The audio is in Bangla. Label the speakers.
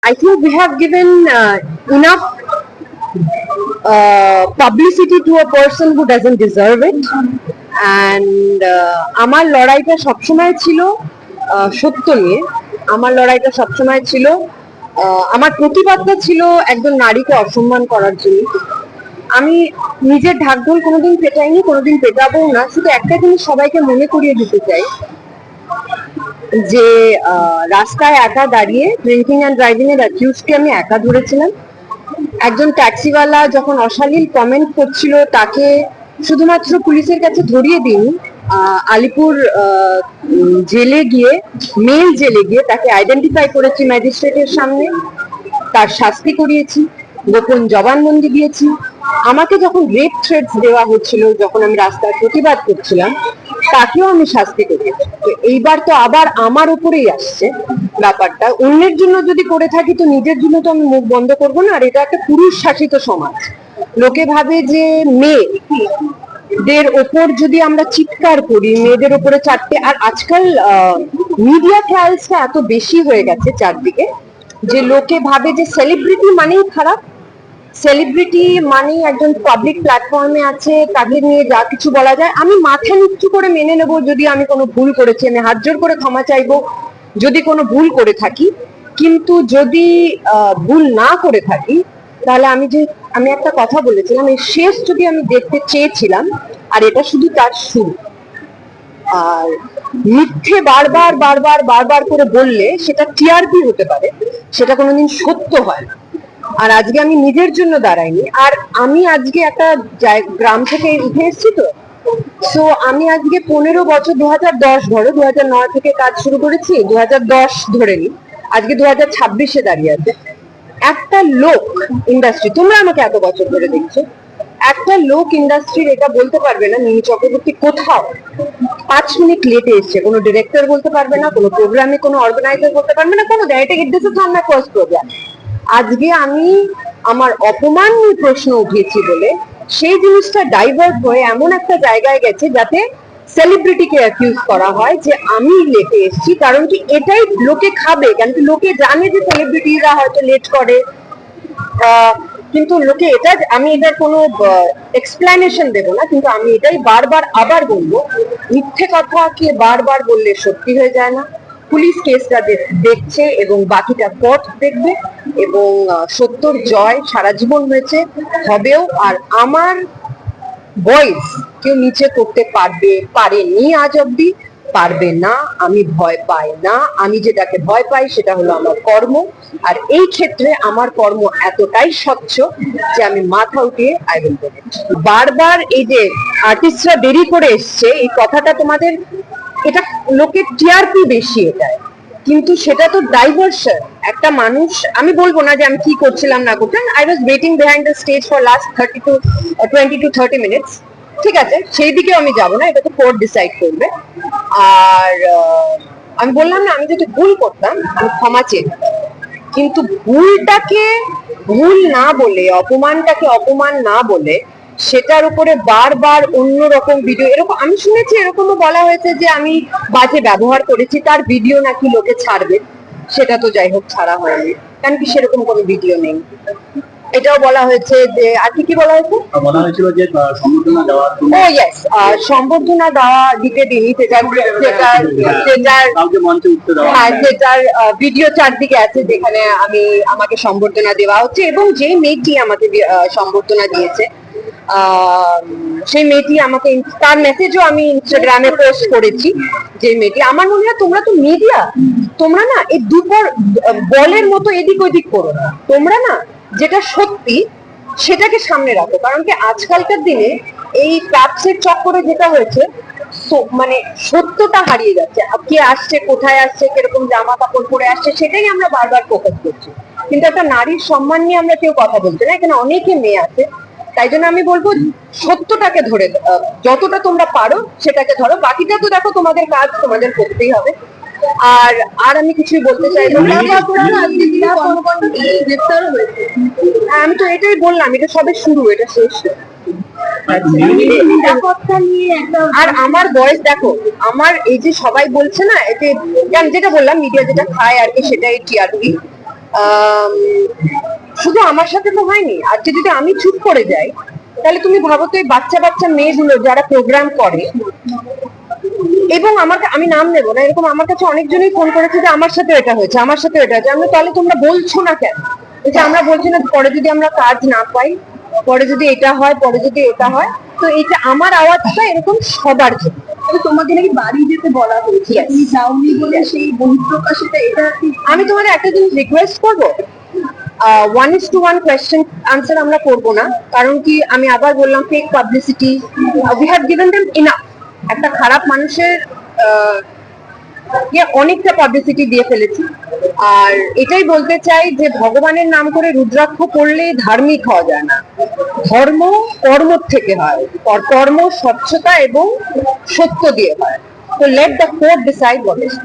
Speaker 1: I think we have given enough publicity to a person who doesn't deserve it, and আমার লড়াইটা সবসময় ছিল সত্য নিয়ে। আমার লড়াইটা সবসময় ছিল, আমার প্রতিবাদটা ছিল একজন নারীকে অসম্মান করার জন্য। আমি নিজের ঢাকঢোল কোনোদিন পেটাইনি, কোনোদিন পেটাবো না। শুধু একটা জিনিস সবাইকে মনে করিয়ে দিতে চাই যে রাস্তায় একা দাঁড়িয়ে ড্রিঙ্কিং অ্যান্ড ড্রাইভিং এর অ্যাকিউজকে আমি একা ধরেছিলাম। একজন ট্যাক্সিওয়ালা যখন অশালীল কমেন্ট করছিল তাকে শুধুমাত্র পুলিশের কাছে ধরিয়ে দিইনি, আলিপুর জেলে গিয়ে, মেল জেলে গিয়ে তাকে আইডেন্টিফাই করেছি ম্যাজিস্ট্রেটের সামনে, তার শাস্তি করিয়েছি, গোপন জবানবন্দি দিয়েছি। আমাকে যখন রেপ থ্রেটস দেওয়া হচ্ছিল, যখন আমি রাস্তায় প্রতিবাদ করছিলাম, তাকেও আমি শাস্তি করিয়েছি। তো এইবার তো আবার আমার উপরেই আসছে ব্যাপারটা। অন্যের জন্য যদি করে থাকি তো নিজের জন্য তো আমি মুখ বন্ধ করবো না। আর এটা একটা পুরুষ শাসিত সমাজ। লোকে ভাবে যে মেয়েদের ওপর যদি আমরা চিৎকার করি, মেয়েদের ওপরে চারটে, আর আজকাল মিডিয়া ট্রায়ালসটা এত বেশি হয়ে গেছে চারদিকে যে লোকে ভাবে যে সেলিব্রিটি মানেই খারাপ, সেলিব্রিটি মানেই একজন পাবলিক প্ল্যাটফর্মে আছে, তাকে নিয়ে যা কিছু বলা যায়। আমি মাথা নিচু করে মেনে নেবো যদি আমি কোনো ভুল করেছি, আমি হাত জোর করে ক্ষমা চাইবো যদি কোনো ভুল করে থাকি। কিন্তু যদি ভুল না করে থাকি তাহলে আমি একটা কথা বলেছিলাম, এই শেষ যদি আমি দেখতে চেয়েছিলাম, আর এটা শুধু তার শুরু। আর মিথ্যে বারবার বারবার বারবার করে বললে সেটা টিআরপি হতে পারে, সেটা কোনোদিন সত্য হয় না। আর আজকে আমি নিজের জন্য দাঁড়াইনি। আর আমি আজকে একটা গ্রাম থেকে উঠে এসেছি, তো সো আমি আজকে 15 বছর, 2010 ধরো, 2009 থেকে কাজ শুরু করেছি, 2010 ধরে নি, আজকে 2026-এ দাঁড়িয়ে আছে। একটা লোক ইন্ডাস্ট্রি, তোমরা আমাকে এত বছর ধরে দেখছো, একটা লোক ইন্ডাস্ট্রির এটা বলতে পারবে না মিমি চক্রবর্তী কোথাও 5 মিনিট লেটে এসছে। কোনো ডিরেক্টর বলতে পারবে না, কোনো প্রোগ্রামে কোনো অর্গানাইজার বলতে পারবে না, কোনো দেয়। This is not my first programme. আজকে আমি আমার অপমান নিয়ে প্রশ্ন উঠিয়েছি বলে সেই জিনিসটা ডাইভার্ট হয়ে এমন একটা জায়গায় গেছে যাতে সেলিব্রিটিকে অ্যাকিউজ করা হয় যে আমি লেটে এসেছি। কারণ কি, এটাই লোকে খাবে, কারণ কি লোকে জানে যে সেলিব্রিটিরা হয়তো লেট করে, কিন্তু লোকে এটা, আমি এটার কোনো এক্সপ্লেনেশন দেবো না, কিন্তু আমি এটাই বারবার আবার বলবো, মিথ্যে কথা কে বারবার বললে সত্যি হয়ে যায় না। পুলিশ কেসটা দেখছে এবং বাকিটা কোর্ট দেখবে, এবং সত্যর জয় সারা জীবন হয়েছে, হবেও। আর আমার ভয়েস কেউ নিচে করতে পারেনি আজ অব্দি, পারবে না। আমি ভয় পাই না। আমি যেটাকে ভয় পাই সেটা হলো আমার কর্ম। আর এই ক্ষেত্রে আমার কর্ম এতটাই স্বচ্ছ যে আমি মাথা উঠিয়ে আই উইল ডু ইট। বারবার এই যে আর্টিস্টরা দেরি করে এসছে, এই কথাটা তোমাদের, এটা লোকের টিআরপি বেশি এটায়, কিন্তু সেটা তো ডাইভার্সন। একটা মানুষ, আমি বলবো না যে আমি কি করছিলাম না করছিলাম, I was waiting behind the stage for last 20 to 30 minutes. ঠিক আছে, সেই দিকেও আমি যাবো না, এটা তো কোর্ট ডিসাইড করবে। আর আমি বললাম না, আমি যদি ভুল করতাম আমি ক্ষমা চেতাম, কিন্তু ভুলটাকে ভুল না বলে, অপমানটাকে অপমান না বলে, সেটার উপরে বারবার অন্যরকম ভিডিও, এরকম আমি শুনেছি, এরকমও বলা হয়েছে যে আমি বাজে ব্যবহার করেছি, তার ভিডিও নাকি লোকে ছাড়বে। সেটা তো যাই হোক ছাড়া হয়নি, কারণ কি সেরকম কোনো ভিডিও নেই। এটাও বলা হয়েছে যে, আর কি কি বলা হয়েছে,
Speaker 2: বলা হয়েছিল যে সম্বর্ধনা দেওয়া,
Speaker 1: ও ইয়েস, সম্বর্ধনা দিতে দিনই, যেটার ভিডিও চারদিকে আছে, যেখানে আমাকে সম্বর্ধনা দেওয়া হচ্ছে। এবং যে মেয়েটি আমাকে সম্বর্ধনা দিয়েছে, সেই মেয়েটি আমাকে, তার মেসেজও আমি ইনস্টাগ্রামে পোস্ট করেছি। যে মেয়েটি, আমার মনে হয় তোমরা তো মিডিয়া, তোমরা না এই দুপুর বলের মতো এদিক ওদিক করো না। তোমরা না যেটা সত্যি সেটাকে সামনে রাখো। কারণ কি, আজকালকার দিনে এই ক্লাবসের চক্করে যেটা হয়েছে, মানে সত্যটা হারিয়ে যাচ্ছে। কে আসছে, কোথায় আসছে, কিরকম জামা কাপড় পরে আসছে, সেটাই আমরা বারবার ফোকাস করছি, কিন্তু একটা নারীর সম্মান নিয়ে আমরা কেউ কথা বলছি না। এখানে অনেকে মেয়ে আছে, তাই জন্য আমি বলবো সত্যটাকে ধরে, যতটা তোমরা পারো সেটাকে ধরো, বাকিটা তো দেখো তোমাদের কাজ, তোমাদের করতেই হবে। আর আমি কিছুই বলতে চাই না। আমি তো এটাই বললাম, এটা সবে শুরু, এটা শেষ। আর আমার বয়স দেখো, আমার এই যে সবাই বলছে না, এতে যেটা বললাম, মিডিয়া যেটা খায় আর কি, সেটাই টিআরপি। আম, শুধু আমার সাথে তো হয়নি, আজকে যদি আমি চুপ করে যাই তাহলে তুমি ভাবো তো এই বাচ্চা বাচ্চা মেয়েগুলো যারা প্রোগ্রাম করে, এবং আমাকে, আমি নাম নেবো না, এরকম আমার কাছে অনেকজনই ফোন করেছে যে আমার সাথে এটা হয়েছে, আমার সাথে এটা হয়েছে। আমরা, তাহলে তোমরা বলছো না কেন? এই যে আমরা বলছি না পরে যদি আমরা কাজ না পাই, পরে যদি এটা হয়, পরে যদি এটা হয়, তো এটা আমার আওয়াজটা এরকম সবার জন্য।
Speaker 3: তোমাকে নাকি বাড়ি যেতে বলা হয়েছে,
Speaker 1: Yes.
Speaker 3: তুমি যাওনি বলে সেই বহিঃপ্রকাশিত, এটা কি?
Speaker 1: আমি তোমাদের একটা জিনিস রিকোয়েস্ট করবো, 1:1 কোয়েশ্চেন আনসার আমরা করবো না, কারণ কি আমি আবার বললাম fake publicity, we have given them enough. একটা খারাপ মানুষের অনেকটা পাবলিসিটি দিয়ে ফেলেছি। আর এটাই বলতে চাই যে ভগবানের নাম করে রুদ্রাক্ষ পড়লে ধার্মিক হওয়া যায় না, ধর্ম কর্ম থেকে হয়, কর্ম স্বচ্ছতা এবং সত্য দিয়ে হয়। তো let the court decide what is